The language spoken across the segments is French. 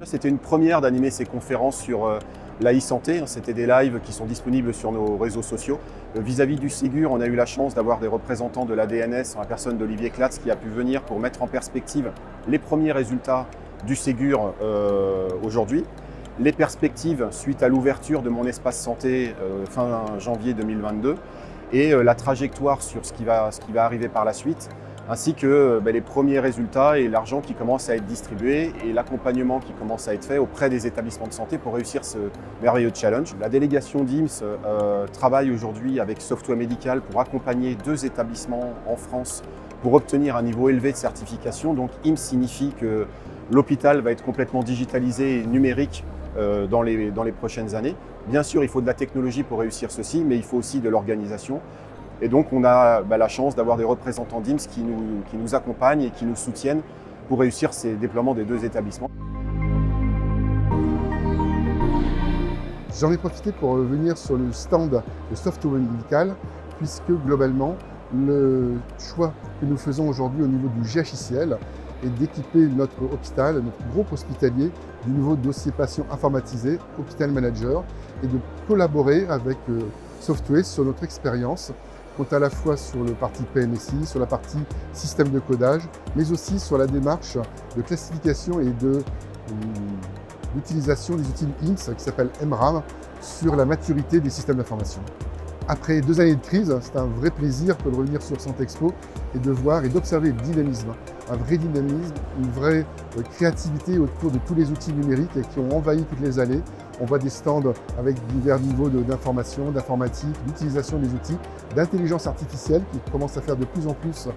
C'était une première d'animer ces conférences sur la e-santé. C'était des lives qui sont disponibles sur nos réseaux sociaux. Vis-à-vis du Ségur, on a eu la chance d'avoir des représentants de l'ADNS, en la personne d'Olivier Clatz, qui a pu venir pour mettre en perspective les premiers résultats du Ségur aujourd'hui, les perspectives suite à l'ouverture de mon espace santé fin janvier 2022 et la trajectoire sur ce qui va arriver par la suite, ainsi que les premiers résultats et l'argent qui commence à être distribué et l'accompagnement qui commence à être fait auprès des établissements de santé pour réussir ce merveilleux challenge. La délégation d'IMSS travaille aujourd'hui avec Softway Medical pour accompagner 2 établissements en France pour obtenir un niveau élevé de certification. Donc IMSS signifie que l'hôpital va être complètement digitalisé et numérique dans les prochaines années. Bien sûr, il faut de la technologie pour réussir ceci, mais il faut aussi de l'organisation. Et donc, on a la chance d'avoir des représentants d'IMSS qui nous accompagnent et qui nous soutiennent pour réussir ces déploiements des 2 établissements. J'en ai profité pour venir sur le stand de Softway Medical, puisque globalement, le choix que nous faisons aujourd'hui au niveau du GHICL est d'équiper notre hôpital, notre groupe hospitalier, du nouveau dossier patient informatisé, Hôpital Manager, et de collaborer avec Softway sur notre expérience, quant à la fois sur le parti PMSI, sur la partie système de codage, mais aussi sur la démarche de classification et d'utilisation des outils IMSS qui s'appelle MRAM sur la maturité des systèmes d'information. Après 2 années de crise, c'est un vrai plaisir de revenir sur Santexpo et de voir et d'observer le dynamisme, un vrai dynamisme, une vraie créativité autour de tous les outils numériques qui ont envahi toutes les allées. On voit des stands avec divers niveaux d'information, d'informatique, d'utilisation des outils, d'intelligence artificielle qui commence à faire de plus en plus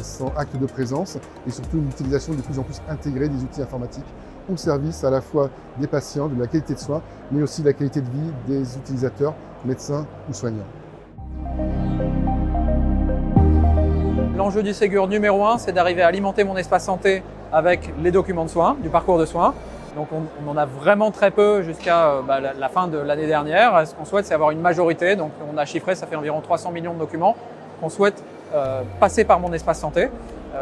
son acte de présence et surtout une utilisation de plus en plus intégrée des outils informatiques au service à la fois des patients, de la qualité de soins, mais aussi de la qualité de vie des utilisateurs, médecins ou soignants. L'enjeu du Ségur numéro 1, c'est d'arriver à alimenter mon espace santé avec les documents de soins, du parcours de soins. Donc on en a vraiment très peu jusqu'à la fin de l'année dernière. Ce qu'on souhaite, c'est avoir une majorité. Donc on a chiffré, ça fait environ 300 millions de documents qu'on souhaite passer par mon espace santé.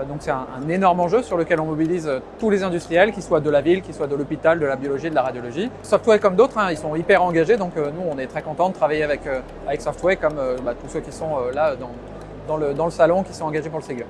Donc c'est un énorme enjeu sur lequel on mobilise tous les industriels, qu'ils soient de la ville, qu'ils soient de l'hôpital, de la biologie, de la radiologie. Softway comme d'autres, ils sont hyper engagés. Donc nous, on est très contents de travailler avec Softway comme tous ceux qui sont là dans le salon, qui sont engagés pour le Ségur.